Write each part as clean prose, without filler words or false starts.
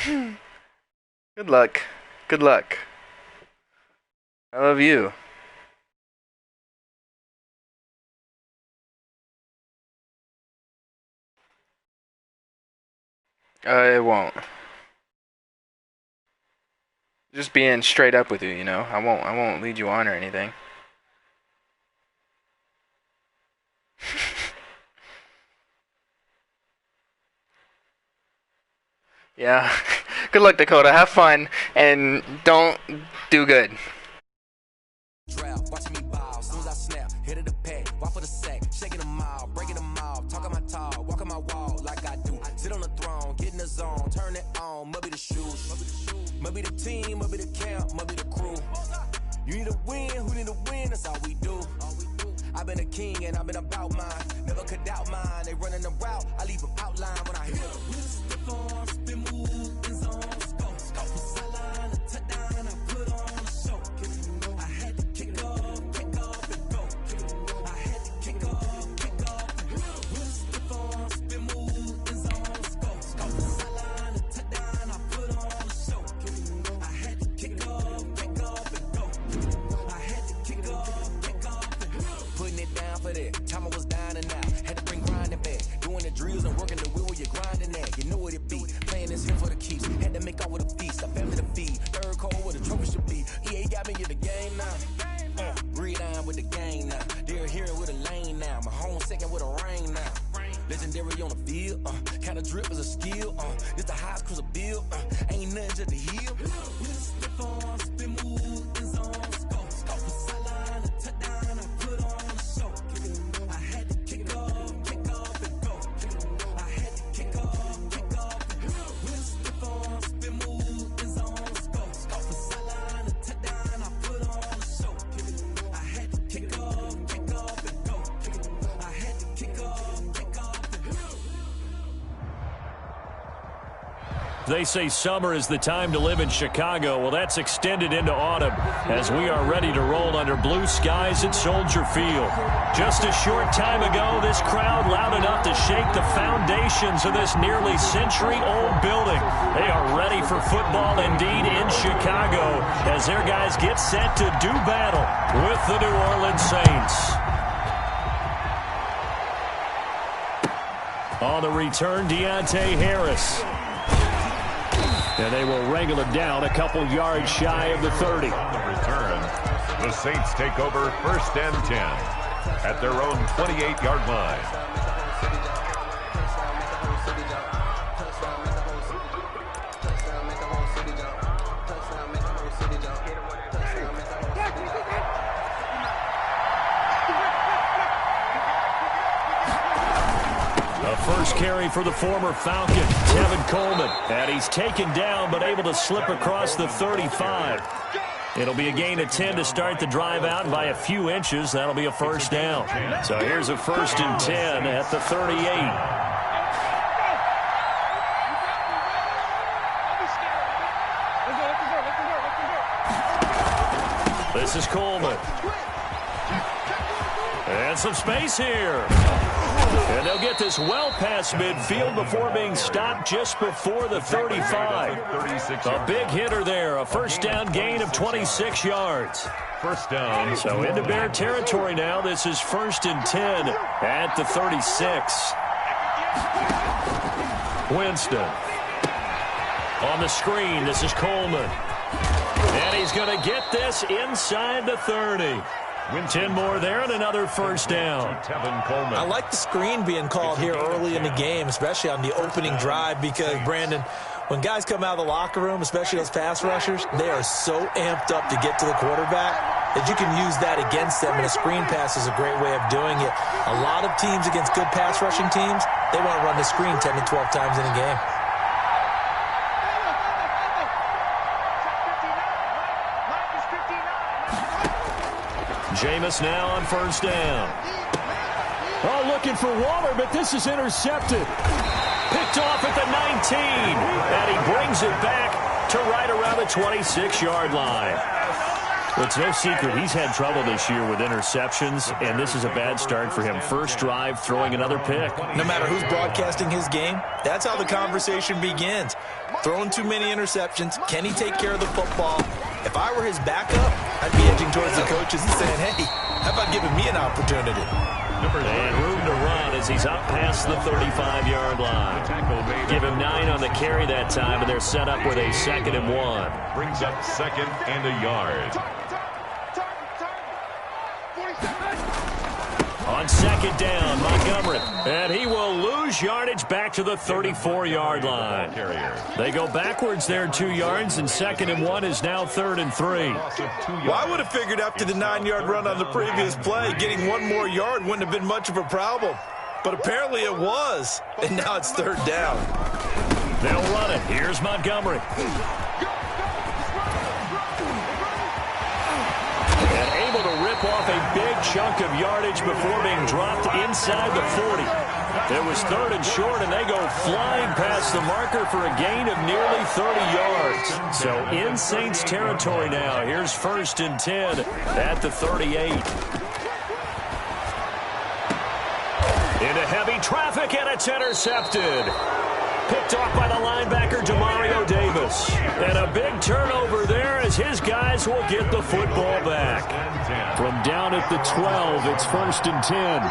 Good luck. Good luck. I love you. It won't. Just being straight up with you, you know. I won't lead you on or anything. Yeah. Good luck, Dakota. Have fun and don't do good. Watching me ball, soon as I snap, hit of the pack, walk for the sack, shaking them all, breaking them all, talking my talk, walking my wall like I do. Sit on the throne, get in the zone, turn it on, must be the shoes, must be the team, must be the camp, must be the crew. You need a win, who need a win, that's all we do. I've been a king and I've been about mine, never could doubt mine. They running the route, I leave them outline when I hit them. Step on, spin, move, in zone, scope from sideline to touchdown, I put on a show. I had to kick off and go. I had to kick off and go. Step on, spin, move, in zone, scope from sideline to touchdown, I put on a show. I had to kick off and go. I had to kick off and go. Putting it down for that. Time I was down and out. Had to bring grinding back. Doing the drills and working the wheel where you're grinding at. You know what it be. Playing this here for the keeps. Had to make out with a feast. I family to feed. Third cold where the trophy should be. EA got me in the game now. Read on with the game now. They're hearing with a lane now. My home second with a rain now. Legendary on the field. Kind of drip is a skill. This the highest cruiser bill. Ain't nothing just to heal. Step on, spin, move, in zone, scope from sideline to touchdown, I put on a show. I had to kick off and go. I had to kick off and go. Step on, spin, move, in zone, scope from sideline to touchdown, I put on a show. I had to kick off and go. I had to kick off and go. They say summer is the time to live in Chicago. Well, that's extended into autumn as we are ready to roll under blue skies at Soldier Field. Just a short time ago, this crowd loud enough to shake the foundations of this nearly century-old building. They are ready for football indeed in Chicago as their guys get set to do battle with the New Orleans Saints. On the return, Deontay Harris. And they will wrangle it down a couple yards shy of the 30. On the return, the Saints take over 1st and 10 at their own 28-yard line. First carry for the former Falcon, Tevin Coleman. And he's taken down but able to slip across the 35. It'll be a gain of 10 to start the drive out, and by a few inches, that'll be a first down. So here's a 1st and 10 at the 38. This is Coleman. And some space here. And they'll get this well past midfield before being stopped just before the 35. A big hitter there. A first down gain of 26 yards. First down. So into Bear territory now. This is 1st and 10 at the 36. Winston. On the screen, this is Coleman. And he's going to get this inside the 30. 10 more there and another first down. I like the screen being called here early in the game, especially on the opening drive, because, Brandon, when guys come out of the locker room, especially those pass rushers, they are so amped up to get to the quarterback that you can use that against them, and a screen pass is a great way of doing it. A lot of teams against good pass rushing teams, they want to run the screen 10 to 12 times in a game. Jameis now on first down. Oh, looking for Waller, but this is intercepted. Picked off at the 19, and he brings it back to right around the 26-yard line. It's no secret he's had trouble this year with interceptions, and this is a bad start for him. First drive, throwing another pick. No matter who's broadcasting his game, that's how the conversation begins. Throwing too many interceptions, can he take care of the football? If I were his backup, I'd be edging towards the coaches and saying, hey, how about giving me an opportunity? And room to run as he's up past the 35-yard line. Give him 9 on the carry that time, and they're set up with a 2nd and 1. Brings up 2nd and a yard. On 2nd down, Montgomery. And he will lose yardage back to the 34-yard line. They go backwards there 2 yards, and 2nd and 1 is now 3rd and 3. Well, I would have figured after the 9-yard run on the previous play, getting 1 more yard wouldn't have been much of a problem. But apparently it was, and now it's 3rd down. They'll run it. Here's Montgomery. And able to rip off a big chunk of yardage before being dropped inside the 40. It was 3rd and short, and they go flying past the marker for a gain of nearly 30 yards. So in Saints territory now. Here's 1st and 10 at the 38. Into heavy traffic, and it's intercepted. Picked off by the linebacker, Demario Davis. And a big turnover there as his guys will get the football back. From down at the 12, it's 1st and 10.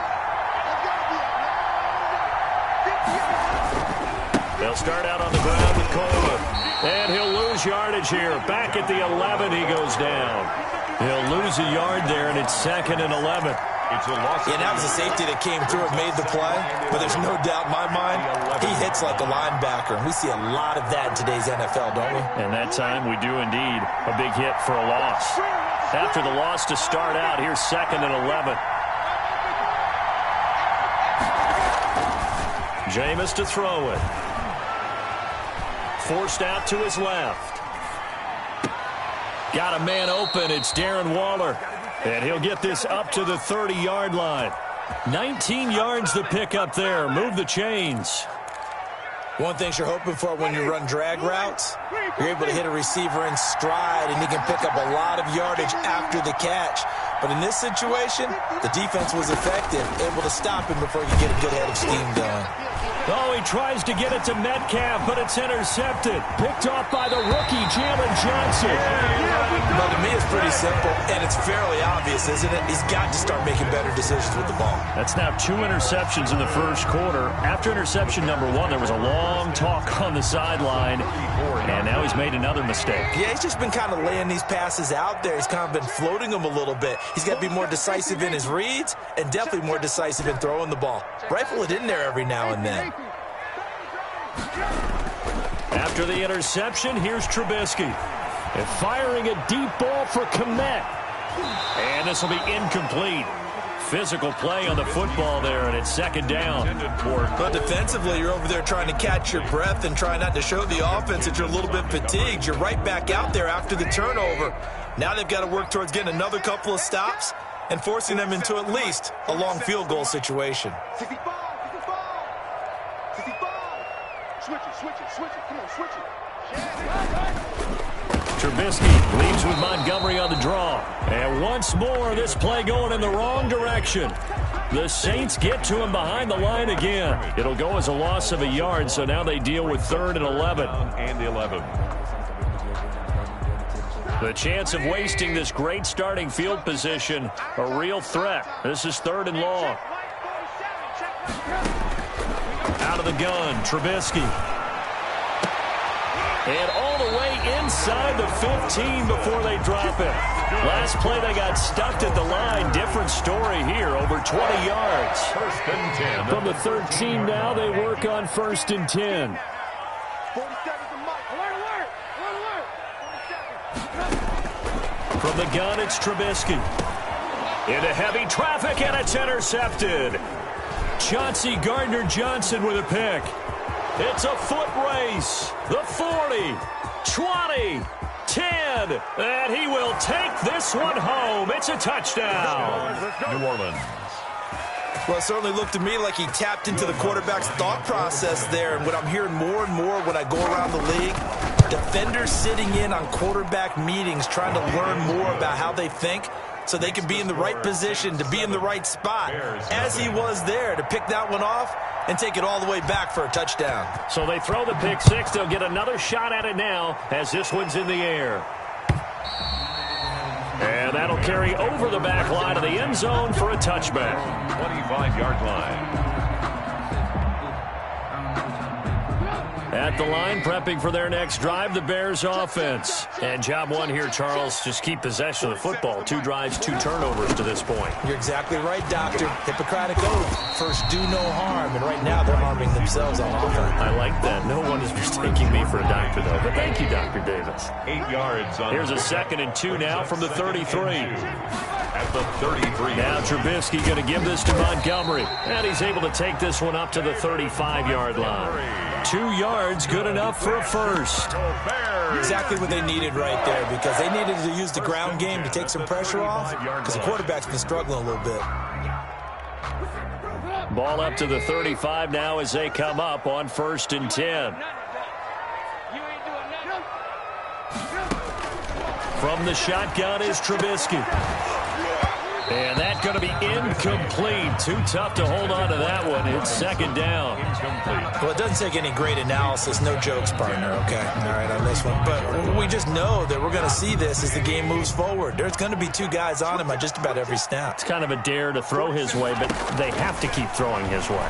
They'll start out on the ground with Coleman. And he'll lose yardage here. Back at the 11, he goes down. He'll lose a yard there, and it's 2nd and 11. Yeah, that was a safety that came through and made the play. But there's no doubt in my mind, he hits like a linebacker. And we see a lot of that in today's NFL, don't we? And that time we do indeed. A big hit for a loss. After the loss to start out, here's 2nd and 11. Jameis to throw it. Forced out to his left. Got a man open. It's Darren Waller. And he'll get this up to the 30-yard line. 19 yards the pick up there. Move the chains. One thing you're hoping for when you run drag routes, you're able to hit a receiver in stride, and he can pick up a lot of yardage after the catch. But in this situation, the defense was effective, able to stop him before he could get a good head of steam going. Oh, he tries to get it to Metcalf, but it's intercepted. Picked off by the rookie, Jalen Johnson. But to me, it's pretty simple, and it's fairly obvious, isn't it? He's got to start making better decisions with the ball. That's now 2 interceptions in the first quarter. After interception number 1, there was a long talk on the sideline, and now he's made another mistake. Yeah, he's just been kind of laying these passes out there. He's kind of been floating them a little bit. He's got to be more decisive in his reads and definitely more decisive in throwing the ball. Rifle it in there every now and then. After the interception, here's Trubisky. And firing a deep ball for Kmet. And this will be incomplete. Physical play on the football there, and it's 2nd down. But defensively, you're over there trying to catch your breath and try not to show the offense that you're a little bit fatigued. You're right back out there after the turnover. Now they've got to work towards getting another couple of stops and forcing them into at least a long field goal situation. Trubisky leads with Montgomery on the draw. And once more, this play going in the wrong direction. The Saints get to him behind the line again. It'll go as a loss of a yard, so now they deal with 3rd and 11. The chance of wasting this great starting field position, a real threat. This is 3rd and long. Out of the gun, Trubisky. And all the way inside the 15 before they drop it. Last play, they got stuck at the line. Different story here, over 20 yards. 1st and 10. From the 13 now, they work on 1st and 10. From the gun, it's Trubisky. Into heavy traffic, and it's intercepted. Chauncey Gardner-Johnson with a pick. It's a foot race. The 40, 20, 10, and he will take this one home. It's a touchdown. New Orleans. Well, it certainly looked to me like he tapped into the quarterback's thought process there. And what I'm hearing more and more when I go around the league, defenders sitting in on quarterback meetings trying to learn more about how they think so they can be in the right position, to be in the right spot, as he was there to pick that one off and take it all the way back for a touchdown. So they throw the pick six. They'll get another shot at it now as this one's in the air. And that'll carry over the back line of the end zone for a touchback. 25-yard line. At the line, prepping for their next drive, the Bears offense. And job one here, Charles, just keep possession of the football. 2 drives, 2 turnovers to this point. You're exactly right, Doctor. Hippocratic oath. First, do no harm. And right now, they're harming themselves on offense. I like that. No one is mistaking me for a doctor, though. But thank you, Dr. Davis. 8 yards on. Here's a 2nd and 2 now from the 33. At the 33. Now Trubisky going to give this to Montgomery. And he's able to take this one up to the 35-yard line. 2 yards, good enough for a first. Exactly what they needed right there, because they needed to use the ground game to take some pressure off, because the quarterback's been struggling a little bit. Ball up to the 35 now as they come up on 1st and 10. From the shotgun is Trubisky. And that's going to be incomplete. Too tough to hold on to that one. It's 2nd down. Well, it doesn't take any great analysis. No jokes, partner, okay? All right, on this one. But we just know that we're going to see this as the game moves forward. There's going to be 2 guys on him on just about every snap. It's kind of a dare to throw his way, but they have to keep throwing his way.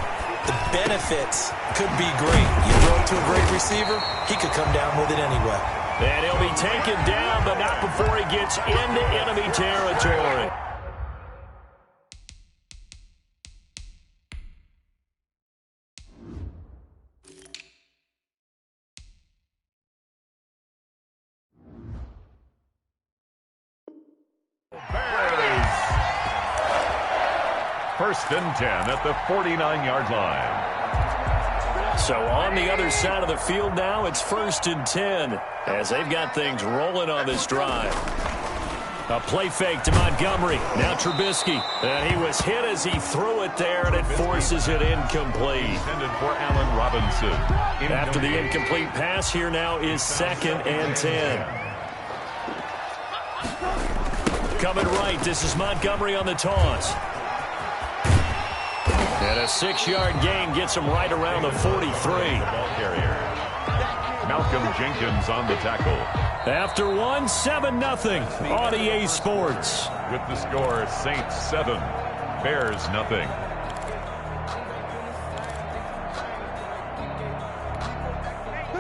The benefits could be great. You throw it to a great receiver, he could come down with it anyway. And he'll be taken down, but not before he gets into enemy territory. Bears. 1st and 10 at the 49-yard line. So on the other side of the field now, it's 1st and 10 as they've got things rolling on this drive. A play fake to Montgomery. Now Trubisky. And he was hit as he threw it there, and it forces it incomplete. Intended for Allen Robinson. After the incomplete pass, here now is 2nd and 10. Coming right, this is Montgomery on the toss. And a 6-yard gain gets him right around the 43. Ball carrier. Malcolm Jenkins on the tackle. After 1, 7-0 on EA Sports. With the score, Saints 7, Bears 0.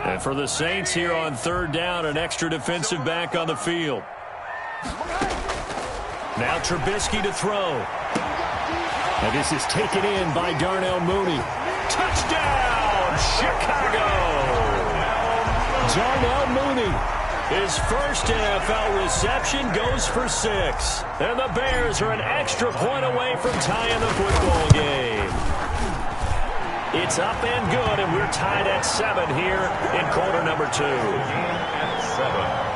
And for the Saints here on 3rd down, an extra defensive back on the field. Now Trubisky to throw. And this is taken in by Darnell Mooney. Touchdown, Chicago! Darnell Mooney, his first NFL reception, goes for 6. And the Bears are an extra point away from tying the football game. It's up and good, and we're tied at 7 here in quarter number 2. At 7.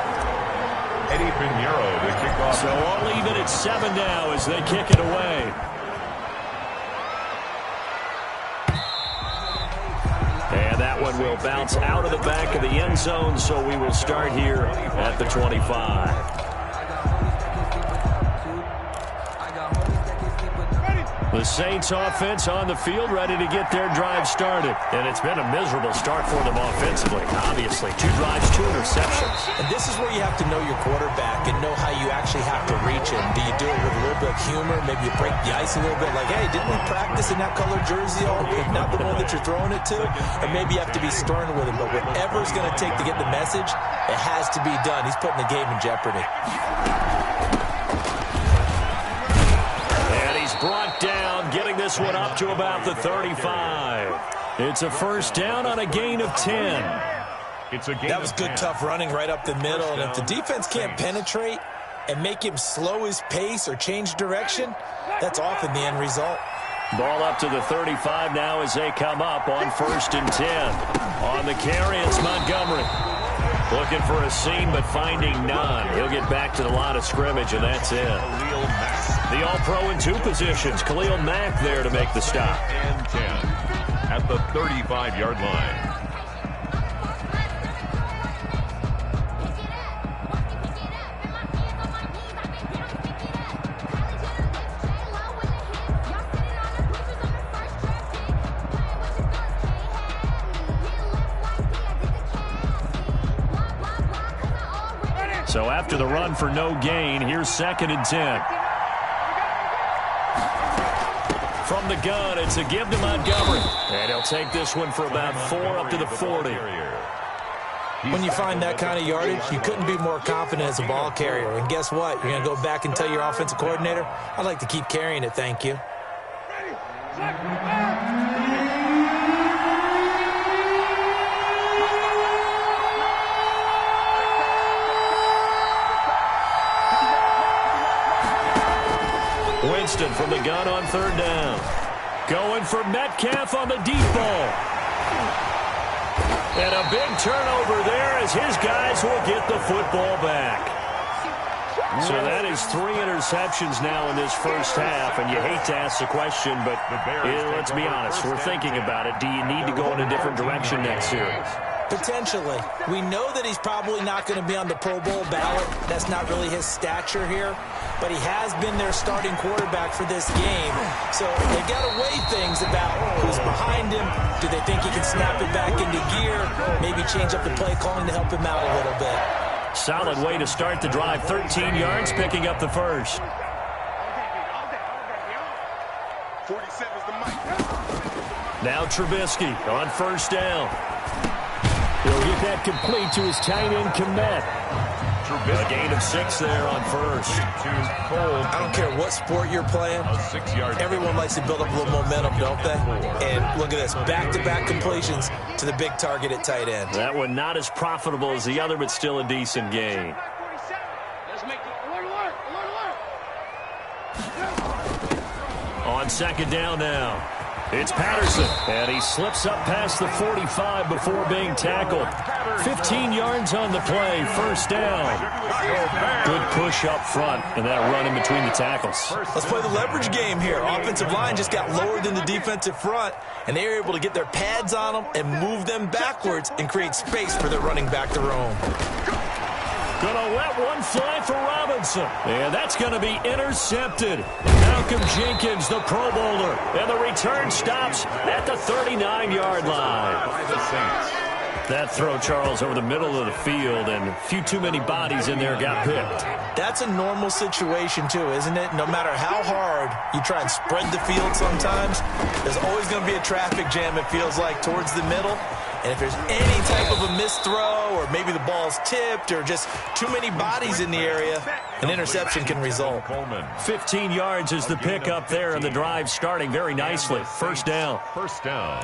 Eddie Pinheiro to kick off. So all even at 7 now as they kick it away. And that one will bounce out of the back of the end zone, so we will start here at the 25. The Saints offense on the field, ready to get their drive started. And it's been a miserable start for them offensively. Obviously, 2 drives, 2 interceptions. And this is where you have to know your quarterback and know how you actually have to reach him. Do you do it with a little bit of humor? Maybe you break the ice a little bit, like, hey, didn't we practice in that colored jersey? Not the one that you're throwing it to. And maybe you have to be stern with him. But whatever it's going to take to get the message, it has to be done. He's putting the game in jeopardy. Brought down, getting this one up to about the 35. It's a 1st down on a gain of 10. That was good, tough running right up the middle. And if the defense can't penetrate and make him slow his pace or change direction, that's often the end result. Ball up to the 35 now as they come up on 1st and 10. On the carry, it's Montgomery. Looking for a seam, but finding none. He'll get back to the line of scrimmage, and that's it. The All-Pro in 2 positions. Khalil Mack there to make the stop. And 10 at the 35-yard line. So after the run for no gain, here's 2nd and 10. From the gun, it's a give to Montgomery. And he'll take this one for about 4 up to the 40. When you find that kind of yardage, you couldn't be more confident as a ball carrier. And guess what? You're going to go back and tell your offensive coordinator, I'd like to keep carrying it, thank you. Winston from the gun on 3rd down. Going for Metcalf on the deep ball. And a big turnover there as his guys will get the football back. So that is 3 interceptions now in this first half, and you hate to ask the question, but let's be honest, we're thinking about it. Do you need to go in a different direction next series? Potentially. We know that he's probably not going to be on the Pro Bowl ballot. That's not really his stature here. But he has been their starting quarterback for this game. So they've got to weigh things about who's behind him. Do they think he can snap it back into gear? Maybe change up the play calling to help him out a little bit. Solid way to start the drive. 13 yards, picking up the first. 47's the mic. Now Trubisky on 1st down. He'll get that complete to his tight end, Komet. A gain of 6 there on 1st. I don't care what sport you're playing. Everyone likes to build up a little momentum, don't they? And look at this, back-to-back completions to the big target at tight end. That one not as profitable as the other, but still a decent gain. On 2nd down now. It's Patterson, and he slips up past the 45 before being tackled. 15 yards on the play, 1st down. Good push up front, and that run in between the tackles. Let's play the leverage game here. Offensive line just got lower than the defensive front, and they were able to get their pads on them and move them backwards and create space for their running back to roam. Gonna let one fly for Robinson. And that's going to be intercepted. Malcolm Jenkins, the Pro Bowler. And the return stops at the 39-yard line. That throw, Charles, over the middle of the field, and a few too many bodies in there got picked. That's a normal situation, too, isn't it? No matter how hard you try and spread the field sometimes, there's always going to be a traffic jam, it feels like, towards the middle. And if there's any type of a missed throw, or maybe the ball's tipped, or just too many bodies in the area, an interception can result. 15 yards is the pickup there, and the drive starting very nicely. 1st down. 1st down.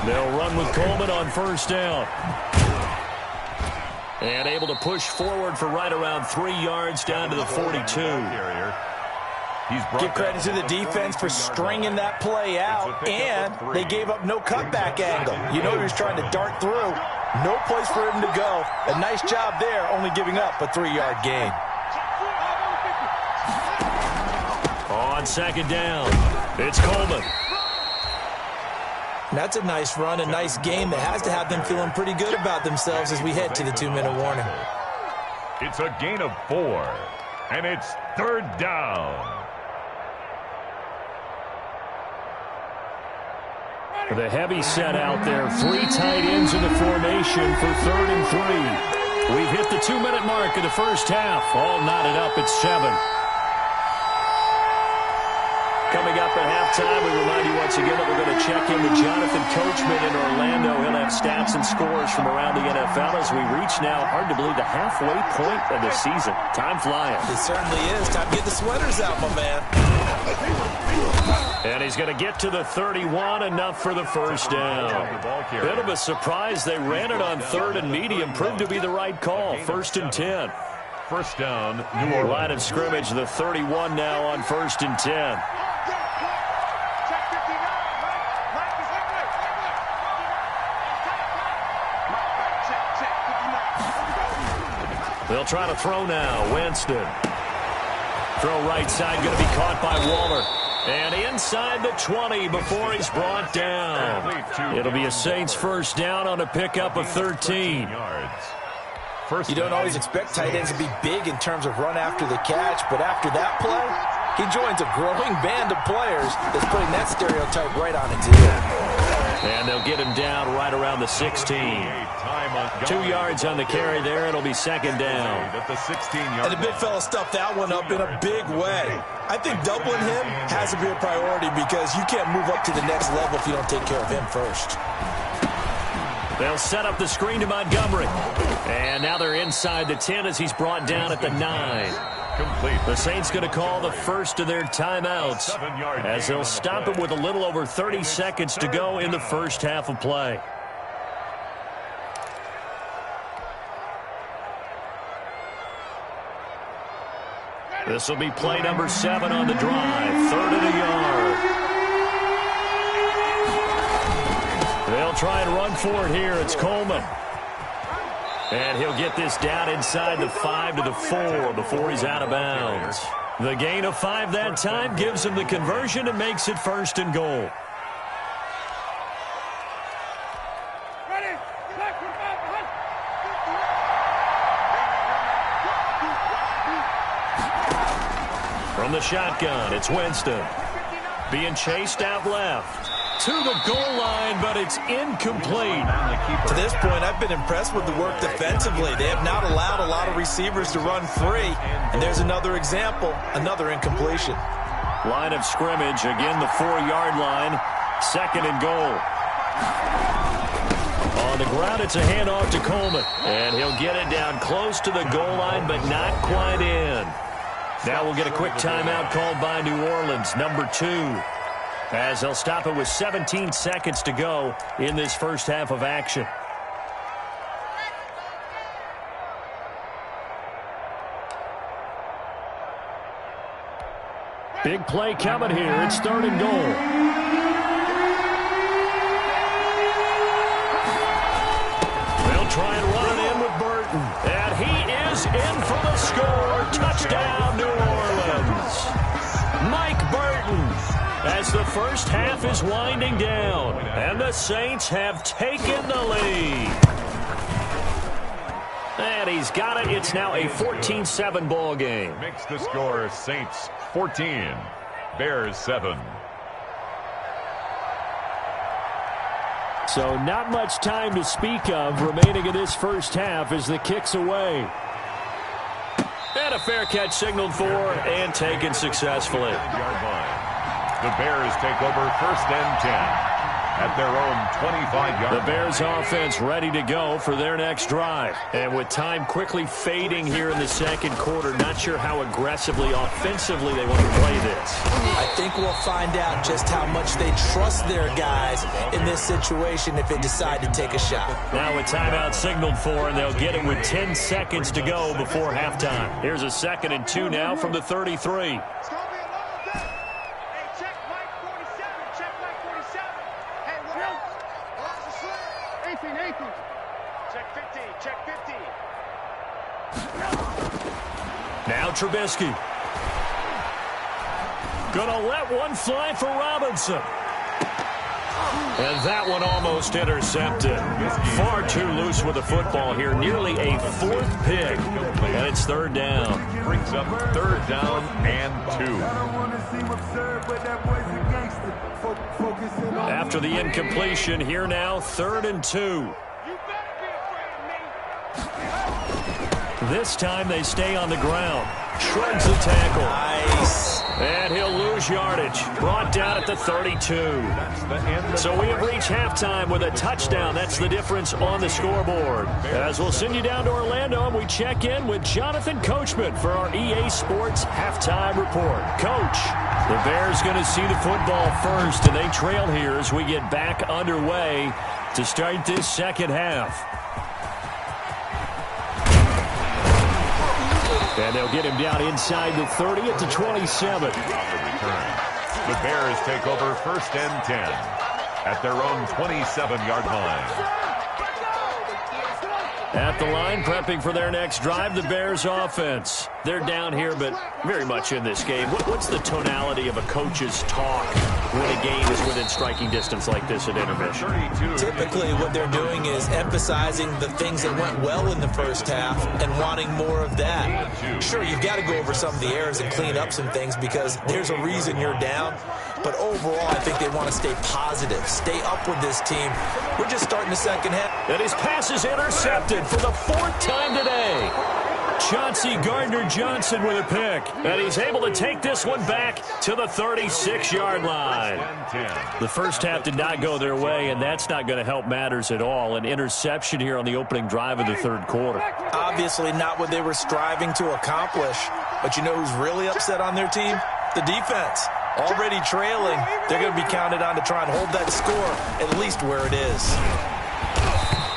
They'll run with Coleman on 1st down. And able to push forward for right around 3 yards down to the 42. Give credit to the defense for stringing that play out, and they gave up no cutback angle. You know he was trying to dart through. No place for him to go. A nice job there, only giving up a 3-yard gain. On 2nd down, it's Coleman. That's a nice run, a nice game that has to have them feeling pretty good about themselves as we head to the 2-minute warning. It's a gain of 4, and it's 3rd down. The heavy set out there. 3 tight ends in the formation for 3rd and 3. We've hit the 2-minute mark of the first half. All knotted up at 7. Coming up at halftime, we remind you once again that we're going to check in with Jonathan Coachman in Orlando. He'll have stats and scores from around the NFL as we reach now, hard to believe, the halfway point of the season. Time flying. It certainly is. Time to get the sweaters out, my man. And he's going to get to the 31, enough for the 1st down. Bit of a surprise. They ran it on 3rd and medium. Proved to be the right call. 1st and 10. 1st down, New Orleans. Line of scrimmage, the 31 now on 1st and 10. They'll try to throw now. Winston. Throw right side, going to be caught by Waller. And inside the 20 before he's brought down. It'll be a Saints first down on a pickup of 13. You don't always expect tight ends to be big in terms of run after the catch, but after that play, he joins a growing band of players that's putting that stereotype right on its ear. And they'll get him down right around the 16. 2 yards on the carry there. It'll be second down. And the big fella stuffed that one up in a big way. I think doubling him has to be a priority because you can't move up to the next level if you don't take care of him first. They'll set up the screen to Montgomery. And now they're inside the 10 as he's brought down at the 9. Complete. The Saints going to call the first of their timeouts as they'll stop it with a little over 30 seconds to go in the first half of play. This will be play number 7 on the drive. 3rd and a yard. They'll try and run for it here. It's Coleman. And he'll get this down inside the 5 to the 4 before he's out of bounds. The gain of 5 that time gives him the conversion and makes it 1st and goal. From the shotgun, it's Winston. Being chased out left. To the goal line, but it's incomplete. To this point, I've been impressed with the work defensively. They have not allowed a lot of receivers to run free. And there's another example, another incompletion. Line of scrimmage, again the 4-yard line. 2nd and goal. On the ground, it's a handoff to Coleman. And he'll get it down close to the goal line, but not quite in. Now we'll get a quick timeout called by New Orleans, number 2. As they'll stop it with 17 seconds to go in this first half of action. Big play coming here. It's 3rd and goal. They'll try and run it in with Burton. And he is in for the score. Touchdown, New Orleans. Mike Burton. As the first half is winding down, and the Saints have taken the lead. And he's got it. It's now a 14-7 ball game. Makes the score Saints 14, Bears 7. So not much time to speak of remaining in this first half as the kick's away. And a fair catch signaled for and taken successfully. The Bears take over 1st and 10 at their own 25-yard. The Bears offense ready to go for their next drive. And with time quickly fading here in the second quarter, not sure how aggressively, offensively they want to play this. I think we'll find out just how much they trust their guys in this situation if they decide to take a shot. Now with timeout signaled for, and they'll get it with 10 seconds to go before halftime. Here's a 2nd and 2 now from the 33. 18. Check 50. Check 50. Now Trubisky. Gonna let one fly for Robinson. And that one almost intercepted. Far too loose with the football here. Nearly a 4th pick. And it's 3rd down. Brings up 3rd down and 2. After the incompletion, here now, 3rd and 2. This time they stay on the ground. Shrugs the tackle. Nice. And he'll lose yardage. Brought down at the 32. So we have reached halftime with a touchdown. That's the difference on the scoreboard. As we'll send you down to Orlando, and we check in with Jonathan Coachman for our EA Sports Halftime Report. Coach, the Bears going to see the football first, and they trail here as we get back underway to start this second half. And they'll get him down inside the 30 at the 27. The Bears take over 1st and 10 at their own 27-yard line. At the line, prepping for their next drive, the Bears offense. They're down here, but very much in this game. What's the tonality of a coach's talk when a game is within striking distance like this at intermission? Typically, what they're doing is emphasizing the things that went well in the first half and wanting more of that. Sure, you've got to go over some of the errors and clean up some things because there's a reason you're down. But overall, I think they want to stay positive, stay up with this team. We're just starting the second half. And his pass is intercepted for the 4th time today. Chauncey Gardner-Johnson with a pick. And he's able to take this one back to the 36-yard line. The first half did not go their way, and that's not going to help matters at all. An interception here on the opening drive of the third quarter. Obviously not what they were striving to accomplish. But you know who's really upset on their team? The defense. Already trailing, they're going to be counted on to try and hold that score at least where it is.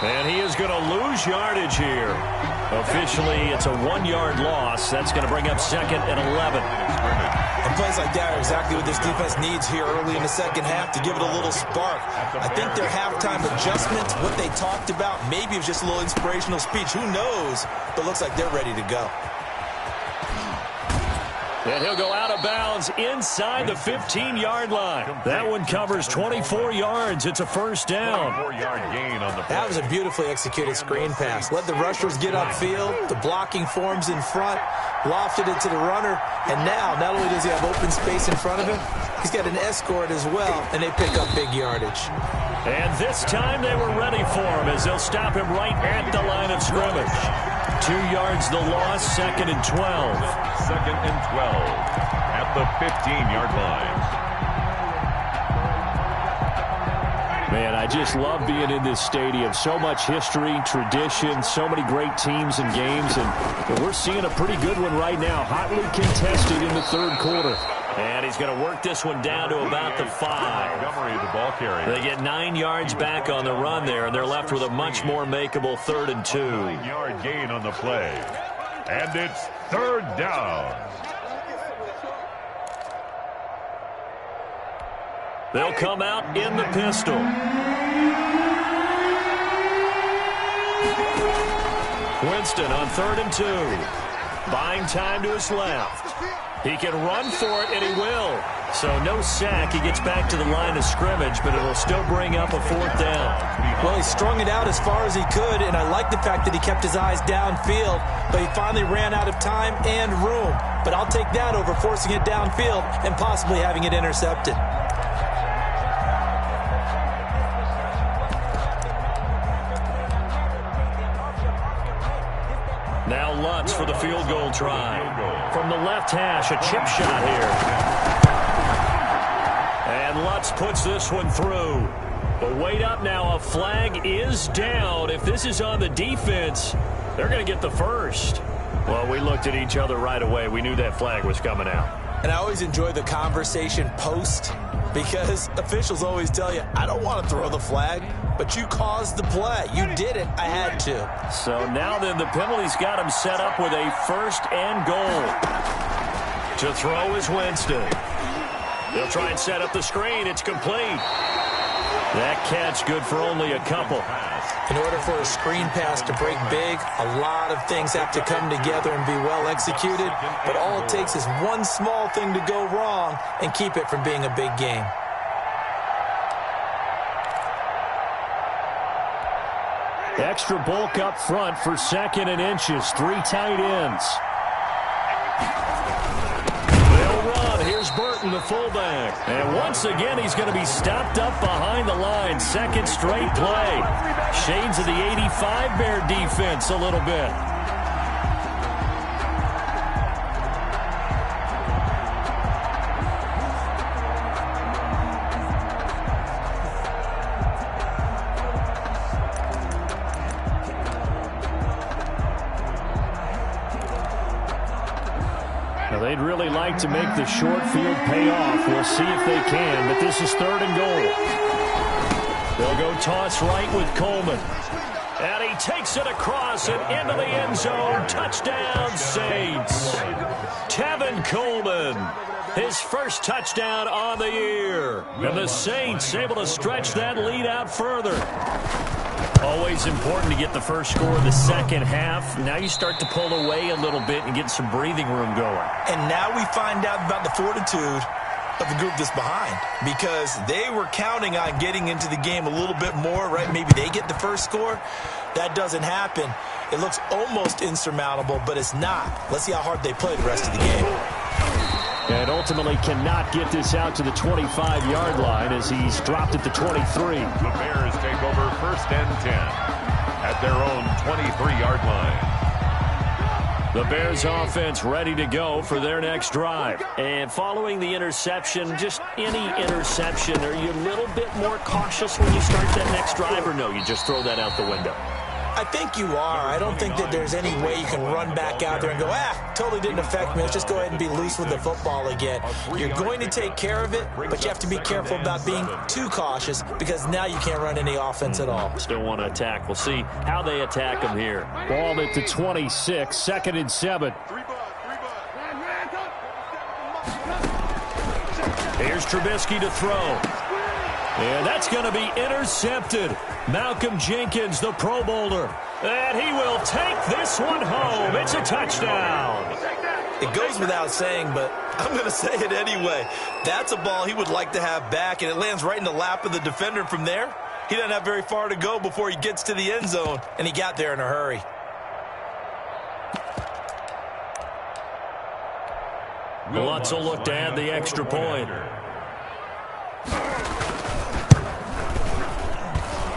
And he is going to lose yardage here. Officially, it's a 1-yard loss. That's going to bring up 2nd and 11. And plays like that are exactly what this defense needs here early in the second half to give it a little spark. I think their halftime adjustments, what they talked about, maybe it was just a little inspirational speech. Who knows? But it looks like they're ready to go. And he'll go out of bounds inside the 15-yard line. That one covers 24 yards. It's a first down. 4-yard gain on the play. That was a beautifully executed screen pass. Let the rushers get upfield. The blocking forms in front. Lofted it to the runner. And now, not only does he have open space in front of him, he's got an escort as well, and they pick up big yardage. And this time they were ready for him as they'll stop him right at the line of scrimmage. 2 yards the loss, 2nd and 12. 2nd and 12 at the 15-yard line. Man, I just love being in this stadium. So much history, tradition, so many great teams and games, and we're seeing a pretty good one right now. Hotly contested in the third quarter. And he's going to work this one down to about the 5. Montgomery, the ball carrier. They get 9 yards back on the run there, and they're left with a much more makeable 3rd and 2. 9-yard gain on the play. And it's 3rd down. They'll come out in the pistol. Winston on 3rd and 2. Buying time to his left. He can run for it, and he will. So no sack. He gets back to the line of scrimmage, but it'll still bring up a 4th down. Well, he strung it out as far as he could, and I like the fact that he kept his eyes downfield, but he finally ran out of time and room. But I'll take that over forcing it downfield and possibly having it intercepted. Now Lutz for the field goal try. From the left hash, a chip shot here. And Lutz puts this one through. But wait up now, a flag is down. If this is on the defense, they're going to get the first. Well, we looked at each other right away. We knew that flag was coming out. And I always enjoy the conversation post because officials always tell you, I don't want to throw the flag, but you caused the play. You did it. I had to. So now then the penalty's got him set up with a 1st and goal. To throw is Winston. They'll try and set up the screen. It's complete. That catch good for only a couple. In order for a screen pass to break big, a lot of things have to come together and be well executed. But all it takes is one small thing to go wrong and keep it from being a big game. Extra bulk up front for 2nd and inches. 3 tight ends. They'll run. Here's Burton, the fullback. And once again, he's going to be stopped up behind the line. 2nd straight play. Shades of the 85 Bear defense a little bit. Now, they'd really like to make the short field pay off. We'll see if they can, but this is 3rd and goal. They'll go toss right with Coleman. And he takes it across and into the end zone. Touchdown, Saints. Tevin Coleman, his first touchdown on the year. And the Saints able to stretch that lead out further. Always important to get the first score of the second half. Now you start to pull away a little bit and get some breathing room going. And now we find out about the fortitude of the group that's behind, because they were counting on getting into the game a little bit more, right? Maybe they get the first score. That doesn't happen. It looks almost insurmountable, but it's not. Let's see how hard they play the rest of the game. And ultimately cannot get this out to the 25-yard line as he's dropped at the 23. The Bears take over 1st and 10 at their own 23-yard line. The Bears offense ready to go for their next drive. And following the interception, just any interception, are you a little bit more cautious when you start that next drive, or no, you just throw that out the window? I think you are. I don't think that there's any way you can run back out there and go, totally didn't affect me. Let's just go ahead and be loose with the football again. You're going to take care of it, but you have to be careful about being too cautious, because now you can't run any offense at all. Still want to attack. We'll see how they attack them here. Ball at the 26, 2nd and 7. Here's Trubisky to throw. And that's going to be intercepted. Malcolm Jenkins, the Pro Bowler. And he will take this one home. It's a touchdown. It goes without saying, but I'm going to say it anyway. That's a ball he would like to have back, and it lands right in the lap of the defender. From there, he doesn't have very far to go before he gets to the end zone, and he got there in a hurry. Lutz will look to add the extra point.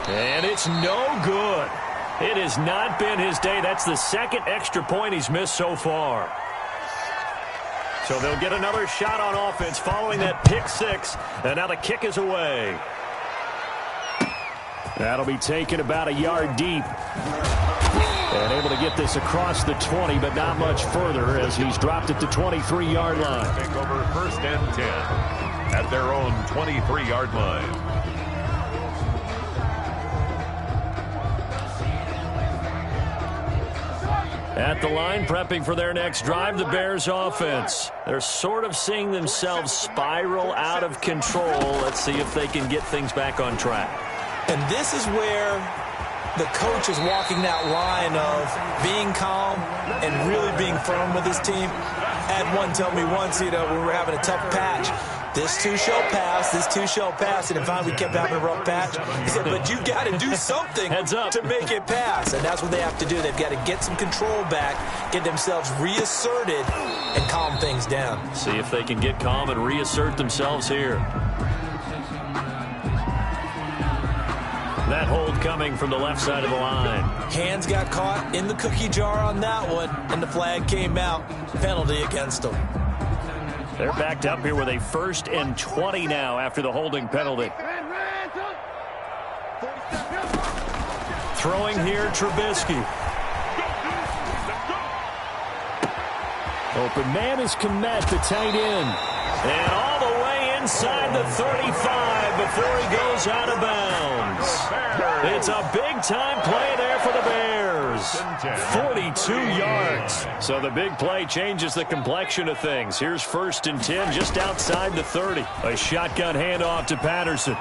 And it's no good. It has not been his day. That's the 2nd extra point he's missed so far. So they'll get another shot on offense following that pick 6. And now the kick is away. That'll be taken about a yard deep. And able to get this across the 20, but not much further as he's dropped at the 23-yard line. Take over 1st and 10 at their own 23-yard line. At the line, prepping for their next drive, the Bears offense. They're sort of seeing themselves spiral out of control. Let's see if they can get things back on track. And this is where the coach is walking that line of being calm and really being firm with his team. I had one tell me once, when we were having a tough patch, this too shall pass, this too shall pass. And finally we kept having a rough patch. He said, but you got to do something to make it pass. And that's what they have to do. They've got to get some control back, get themselves reasserted, and calm things down. See if they can get calm and reassert themselves here. That hold coming from the left side of the line. Hands got caught in the cookie jar on that one, and the flag came out. Penalty against them. They're backed up here with a 1st and 20 now after the holding penalty. Throwing here, Trubisky. Open man is Kmet, the tight end. And all the way inside the 35 before he goes out of bounds. It's a big-time play there for the Bears. 42 yards. So the big play changes the complexion of things. Here's 1st and 10 just outside the 30. A shotgun handoff to Patterson.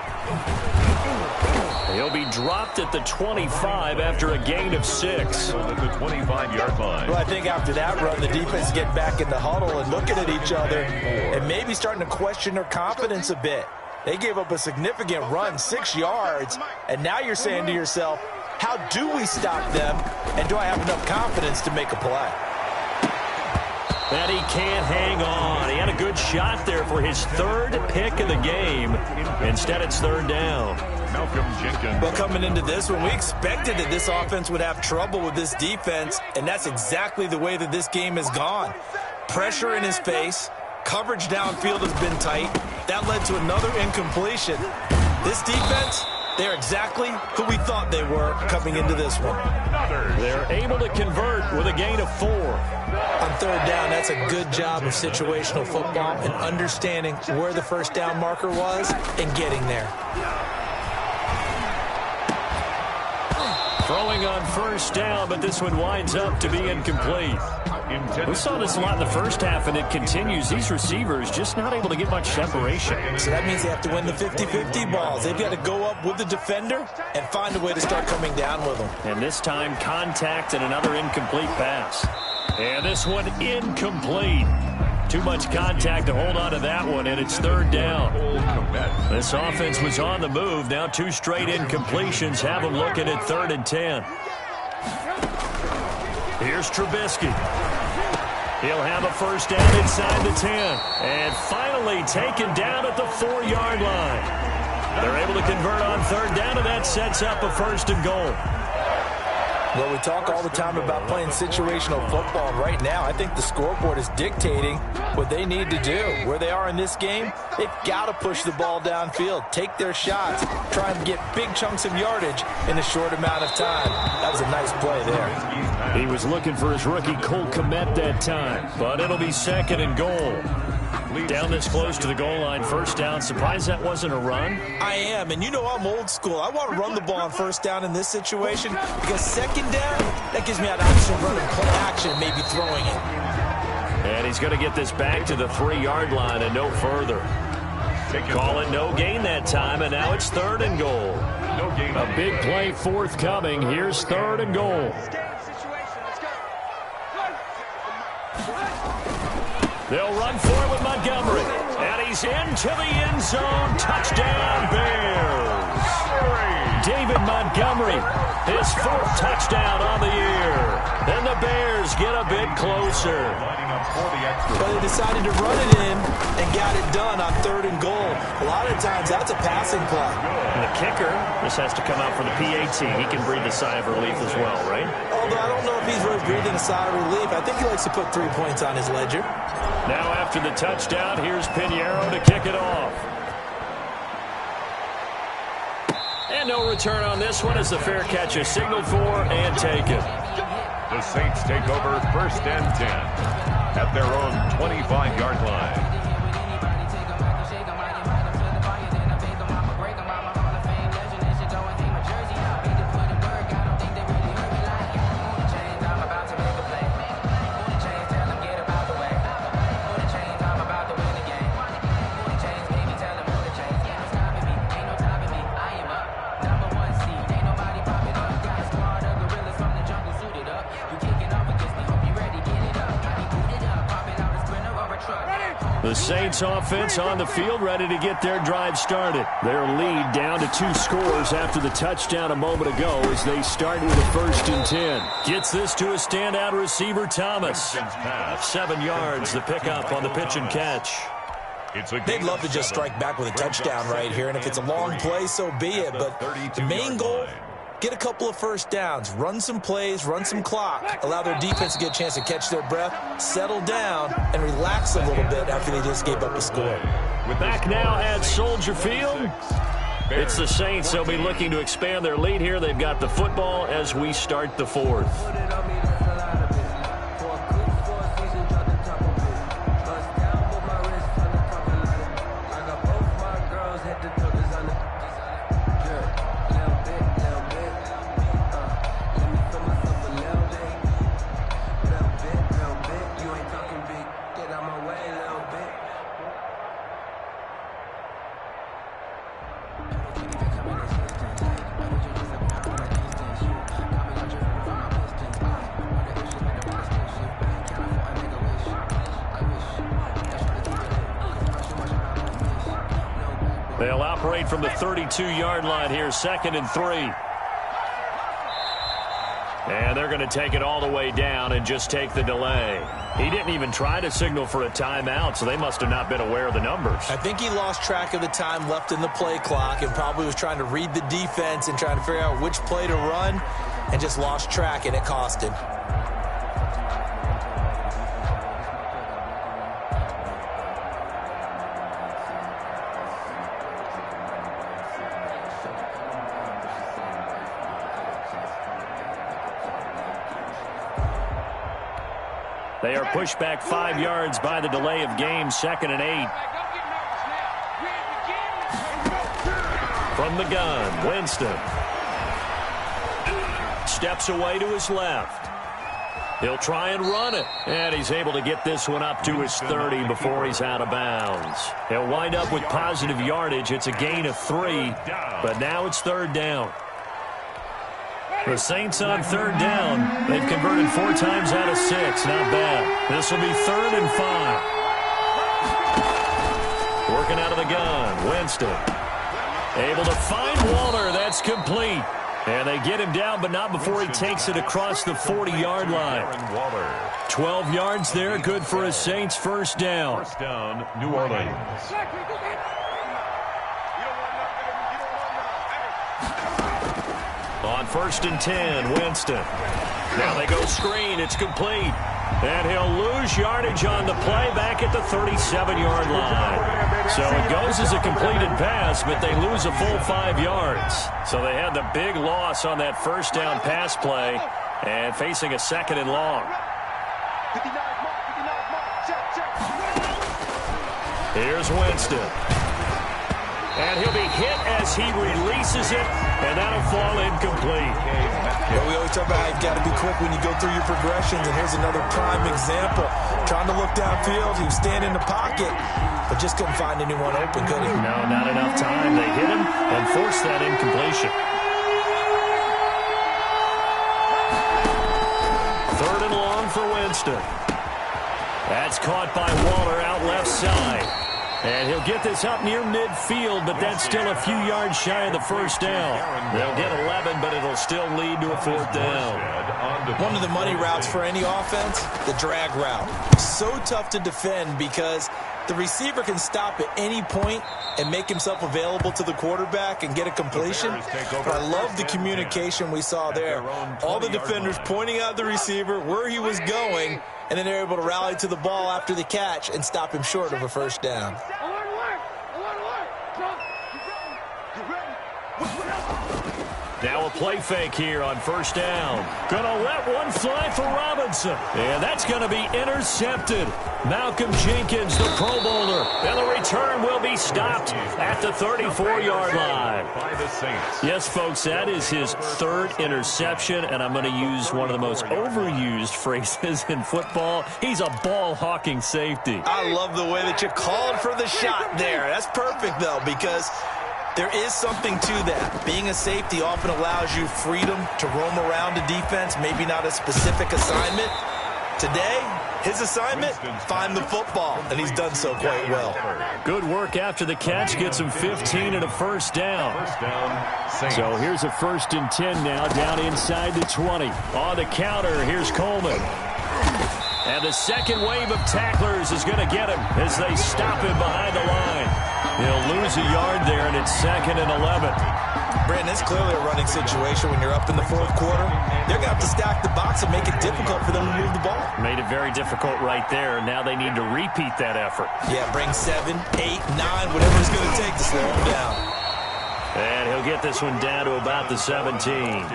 He'll be dropped at the 25 after a gain of 6. At the 25-yard line. Well, I think after that run, the defense get back in the huddle and looking at each other and maybe starting to question their confidence a bit. They gave up a significant run, 6 yards, and now you're saying to yourself, how do we stop them, and do I have enough confidence to make a play? And he can't hang on. He had a good shot there for his 3rd pick of the game. Instead, it's 3rd down. Malcolm Jenkins. Well, coming into this one, we expected that this offense would have trouble with this defense, and that's exactly the way that this game has gone. Pressure in his face. Coverage downfield has been tight. That led to another incompletion. This defense, they're exactly who we thought they were coming into this one. They're able to convert with a gain of 4. On 3rd down, that's a good job of situational football and understanding where the 1st down marker was and getting there. Throwing on first down, but this one winds up to be incomplete. We saw this a lot in the first half, and it continues. These receivers just not able to get much separation. So that means they have to win the 50-50 balls. They've got to go up with the defender and find a way to start coming down with them. And this time, contact and another incomplete pass. And this one incomplete. Too much contact to hold on to that one, and it's third down. This offense was on the move. Now 2 straight incompletions have them looking at 3rd and 10. Here's Trubisky. He'll have a first down inside the 10. And finally taken down at the 4-yard line. They're able to convert on 3rd down, and that sets up a 1st and goal. Well, we talk all the time about playing situational football. Right now, I think the scoreboard is dictating what they need to do. Where they are in this game, they've got to push the ball downfield, take their shots, try and get big chunks of yardage in a short amount of time. That was a nice play there. He was looking for his rookie Cole Kmet that time, but it'll be 2nd and goal. Down this close to the goal line, first down. Surprised that wasn't a run? I am, and you know I'm old school. I want to run the ball on first down in this situation because 2nd down, that gives me an option of running play action, maybe throwing it. And he's going to get this back to the 3-yard line and no further. Call it no gain that time, and now it's 3rd and goal. A big play forthcoming. Here's 3rd and goal. They'll run for it with Montgomery. And he's into the end zone. Touchdown, Bears. David Montgomery, his 4th touchdown on the year. And the Bears get a bit closer. Well, they decided to run it in and got it done on 3rd and goal. A lot of times, that's a passing play. And the kicker, this has to come out for the PAT. He can breathe a sigh of relief as well, right? Although I don't know if he's really breathing a sigh of relief. I think he likes to put 3 points on his ledger. Now after the touchdown, here's Pinheiro to kick it off. And no return on this one as the fair catch is signaled for and taken. The Saints take over 1st and 10 at their own 25-yard line. The Saints offense on the field, ready to get their drive started. Their lead down to 2 scores after the touchdown a moment ago as they start with a 1st and 10. Gets this to a standout receiver, Thomas. 7 yards, the pickup on the pitch and catch. They'd love to just strike back with a touchdown right here, and if it's a long play, so be it. But the main goal, get a couple of first downs, run some plays, run some clock, allow their defense to get a chance to catch their breath, settle down, and relax a little bit after they just gave up a score. Back now at Soldier Field. It's the Saints. They'll be looking to expand their lead here. They've got the football as we start the 4th. They'll operate from the 32-yard line here, 2nd and 3. And they're going to take it all the way down and just take the delay. He didn't even try to signal for a timeout, so they must have not been aware of the numbers. I think he lost track of the time left in the play clock and probably was trying to read the defense and trying to figure out which play to run and just lost track, and it cost him. They are pushed back 5 yards by the delay of game, 2nd and 8. From the gun, Winston. steps away to his left. He'll try and run it, and he's able to get this one up to his 30 before he's out of bounds. He'll wind up with positive yardage. It's a gain of 3, but now it's third down. The Saints on third down. They've converted 4 times out of 6. Not bad. This will be 3rd and 5. Working out of the gun. Winston. Able to find Waller. That's complete. And they get him down, but not before he takes it across the 40-yard line. 12 yards there. Good for a Saints first down. First down, New Orleans. On 1st and 10, Winston. Now they go screen. It's complete. And he'll lose yardage on the play back at the 37-yard line. So it goes as a completed pass, but they lose a full 5 yards. So they had the big loss on that first down pass play and facing a 2nd and long. Here's Winston. And he'll be hit as he releases it, and that'll fall incomplete. Well, we always talk about how you've got to be quick when you go through your progressions, and here's another prime example. Trying to look downfield, he was standing in the pocket, but just couldn't find anyone open, could he? No, not enough time. They hit him and forced that incompletion. 3rd and long for Winston. That's caught by Waller out left side. And he'll get this up near midfield, but that's still a few yards shy of the first down. They'll get 11, but it'll still lead to a 4th down. One of the money routes for any offense, the drag route. So tough to defend because the receiver can stop at any point and make himself available to the quarterback and get a completion. But I love the communication we saw there. All the defenders pointing out the receiver, where he was going, and then they're able to rally to the ball after the catch and stop him short of a first down. Now a play fake here on first down. Gonna let one fly for Robinson. And that's gonna be intercepted. Malcolm Jenkins, the Pro Bowler. And the return will be stopped at the 34-yard line. By the Saints. Yes, folks, that is his 3rd interception, and I'm going to use one of the most overused phrases in football. He's a ball-hawking safety. I love the way that you called for the shot there. That's perfect, though, because there is something to that. Being a safety often allows you freedom to roam around a defense, maybe not a specific assignment. Today, his assignment, find the football, and he's done so quite well. Good work after the catch, gets him 15 and a first down. First down, Saints. So here's a 1st and 10 now, down inside the 20. On the counter, here's Coleman. And the second wave of tacklers is going to get him as they stop him behind the line. He'll lose a yard there, and it's 2nd and 11. Brandon, it's clearly a running situation when you're up in the 4th quarter. They're going to have to stack the box and make it difficult for them to move the ball. Made it very difficult right there. Now they need to repeat that effort. Yeah, bring 7, 8, 9, whatever it's going to take to slow him down. And he'll get this one down to about the 17.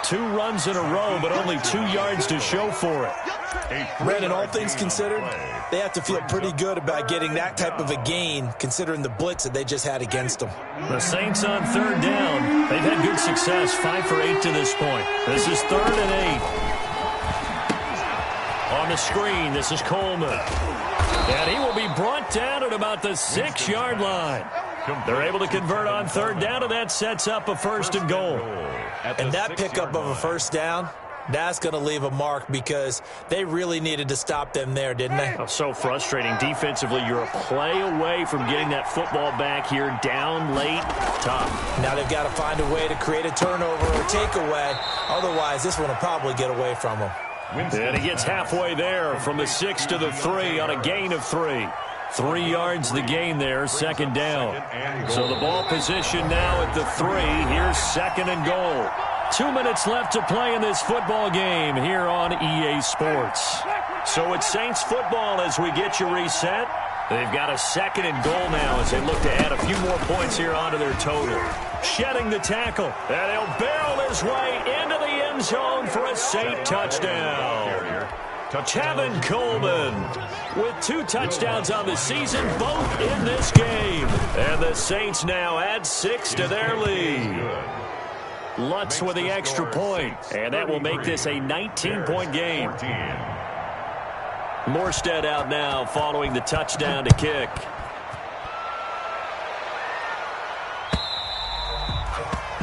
2 runs in a row, but only 2 yards to show for it. Brandon, all things considered, they have to feel pretty good about getting that type of a gain, considering the blitz that they just had against them. The Saints on third down. They've had good success, 5 for 8 to this point. This is 3rd and 8. On the screen, this is Coleman. And he will be brought down at about the 6-yard line. They're able to convert on third down, and that sets up a 1st and goal. And that pickup of a first down, that's going to leave a mark because they really needed to stop them there, didn't they? Oh, so frustrating. Defensively, you're a play away from getting that football back here, down late, tough. Now they've got to find a way to create a turnover or takeaway. Otherwise, this one will probably get away from them. And he gets halfway there from the 6 to the 3 on a gain of 3. 3 yards the gain there, 2nd down. So the ball position now at the 3. Here's 2nd and goal. 2 minutes left to play in this football game here on EA Sports. So it's Saints football as we get you reset. They've got a 2nd and goal now as they look to add a few more points here onto their total. Shedding the tackle, and he'll barrel his way into the end zone for a Saint touchdown. Tevin Coleman with 2 touchdowns on the season, both in this game. And the Saints now add 6 to their lead. Lutz with the extra point, and that will make this a 19-point game. Morstead out now following the touchdown to kick.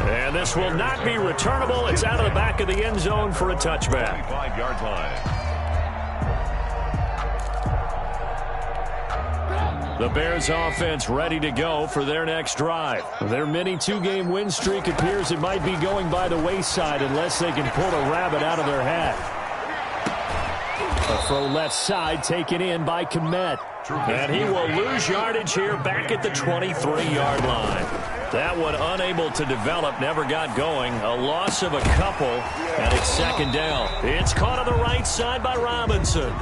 And this will not be returnable. It's out of the back of the end zone for a touchback. 5-yard line. The Bears offense ready to go for their next drive. Their mini two-game win streak appears it might be going by the wayside unless they can pull a rabbit out of their hat. A throw left side taken in by Kmet. And he will lose yardage here back at the 23-yard line. That one unable to develop, never got going. A loss of a couple, and it's second down. It's caught on the right side by Robinson.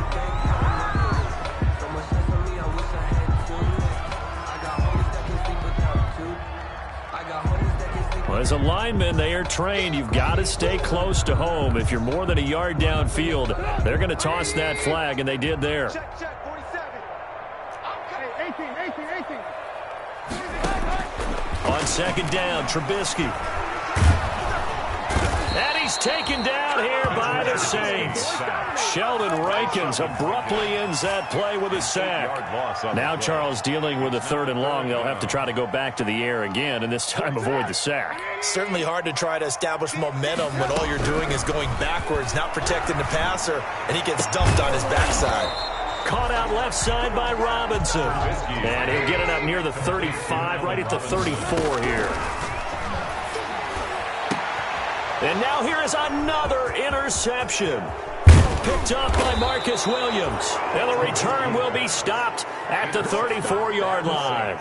Well, as a lineman, they are trained. You've got to stay close to home. If you're more than a yard downfield, they're going to toss that flag, and they did there. Check, 47. Okay, 18. On second down, Trubisky. And he's taken down here by the Saints. Sheldon Rankins abruptly ends that play with a sack. Now Charles dealing with a 3rd and long. They'll have to try to go back to the air again, and this time avoid the sack. Certainly hard to try to establish momentum when all you're doing is going backwards, not protecting the passer, and he gets dumped on his backside. Caught out left side by Robinson. And he'll get it up near the 35, right at the 34 here. And now here is another interception. Picked up by Marcus Williams. And the return will be stopped at the 34-yard line.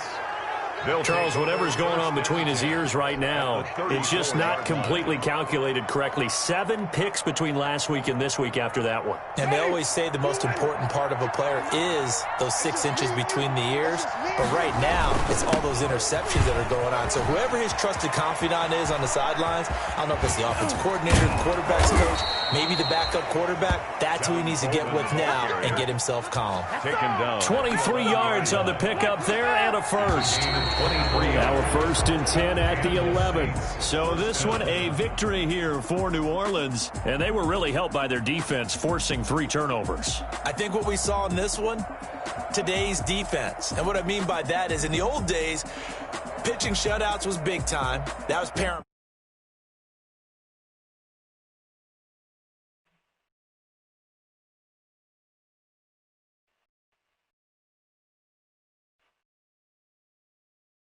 Charles, whatever's going on between his ears right now, it's just not completely calculated correctly. 7 picks between last week and this week after that one. And they always say the most important part of a player is those 6 inches between the ears. But right now, it's all those interceptions that are going on. So whoever his trusted confidant is on the sidelines, I don't know if it's the offensive coordinator, the quarterback's coach, maybe the backup quarterback, that's who he needs to get with now and get himself calm. 23 yards on the pickup there and a first. Our 1st and 10 at the 11. So this one a victory here for New Orleans. And they were really helped by their defense, forcing 3 turnovers. I think what we saw in this one, today's defense. And what I mean by that is in the old days, pitching shutouts was big time. That was paramount.